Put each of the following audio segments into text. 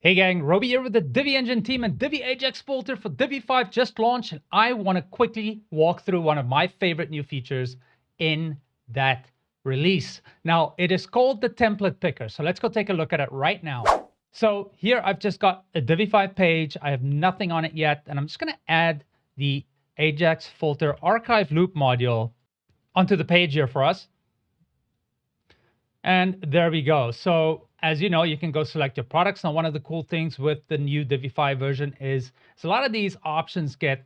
Hey gang, Roby here with the Divi Engine team, and Divi Ajax Filter for Divi 5 just launched, and I want to quickly walk through one of my favorite new features in that release. Now, it is called the template picker. So let's go take a look at it right now. So here I've just got a Divi 5 page. I have nothing on it yet, and I'm just going to add the Ajax Filter archive loop module onto the page here for us. And there we go. So as you know, you can go select your products. Now, one of the cool things with the new Divi 5 version is a lot of these options get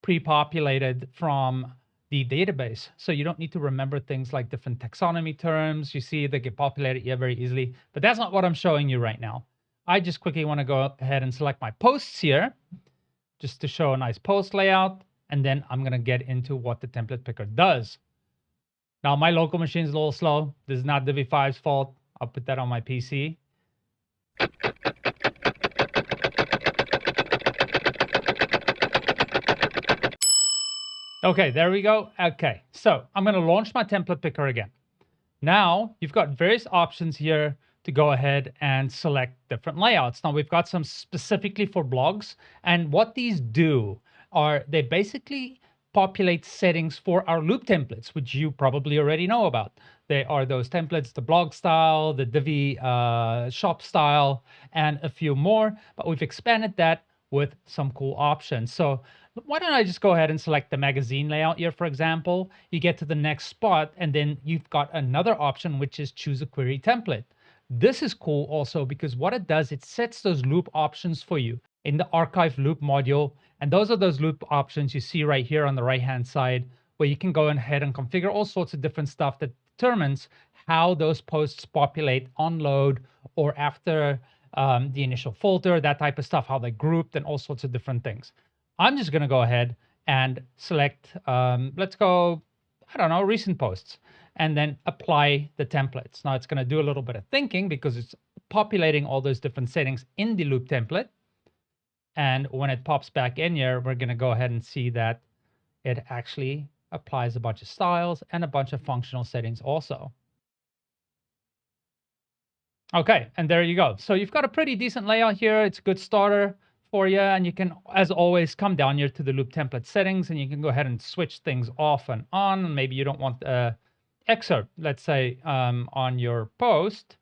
pre-populated from the database. So you don't need to remember things like different taxonomy terms. You see they get populated here very easily, but that's not what I'm showing you right now. I just quickly want to go ahead and select my posts here just to show a nice post layout. And then I'm going to get into what the template picker does. Now, my local machine is a little slow. This is not Divi 5's fault. I'll put that on my PC. Okay, there we go. Okay, so I'm going to launch my template picker again. Now, you've got various options here to go ahead and select different layouts. Now, we've got some specifically for blogs. And what these do are they basically populate settings for our loop templates, which you probably already know about. They are those templates, the blog style, the Divi shop style, and a few more. But we've expanded that with some cool options. So why don't I just go ahead and select the magazine layout here, for example. You get to the next spot, and then you've got another option, which is choose a query template. This is cool also because what it does, it sets those loop options for you in the archive loop module. And those are those loop options you see right here on the right-hand side, where you can go ahead and configure all sorts of different stuff that determines how those posts populate on load or after the initial filter, that type of stuff, how they're grouped and all sorts of different things. I'm just going to go ahead and select, let's go, I don't know, recent posts, and then apply the templates. Now it's going to do a little bit of thinking because it's populating all those different settings in the loop template. And when it pops back in here, we're going to go ahead and see that it actually applies a bunch of styles and a bunch of functional settings also. Okay, and there you go. So you've got a pretty decent layout here. It's a good starter for you. And you can, as always, come down here to the loop template settings, and you can go ahead and switch things off and on. Maybe you don't want excerpt, let's say, on your post.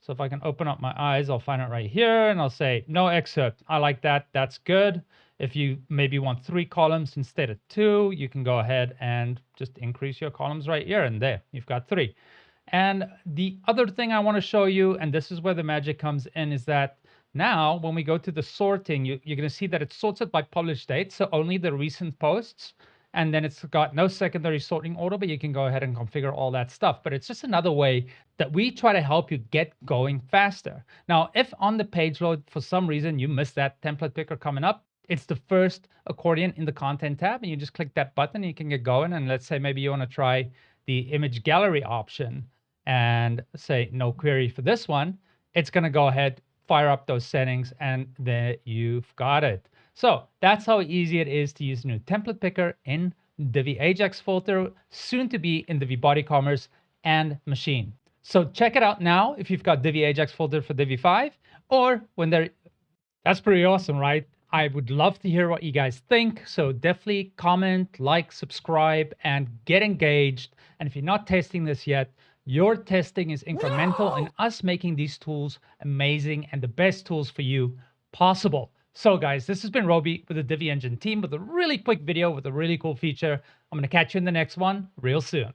So if I can open up my eyes, I'll find it right here, and I'll say no excerpt. I like that. That's good. If you maybe want 3 columns instead of 2, you can go ahead and just increase your columns right here, and there you've got 3. And the other thing I want to show you, and this is where the magic comes in, is that now when we go to the sorting, you're going to see that it sorts it by published date, so only the recent posts. And then it's got no secondary sorting order, but you can go ahead and configure all that stuff. But it's just another way that we try to help you get going faster. Now, if on the page load, for some reason, you missed that template picker coming up, it's the first accordion in the content tab, and you just click that button and you can get going. And let's say maybe you want to try the image gallery option and say no query for this one. It's going to go ahead, fire up those settings, and there you've got it. So that's how easy it is to use the new template picker in Divi Ajax Filter, soon to be in Divi BodyCommerce and Machine. So check it out now if you've got Divi Ajax Filter for Divi 5, or when they're, that's pretty awesome, right? I would love to hear what you guys think. So definitely comment, like, subscribe, and get engaged. And if you're not testing this yet, your testing is incremental in us making these tools amazing and the best tools for you possible. So guys, this has been Roby with the Divi Engine team with a really quick video with a really cool feature. I'm going to catch you in the next one real soon.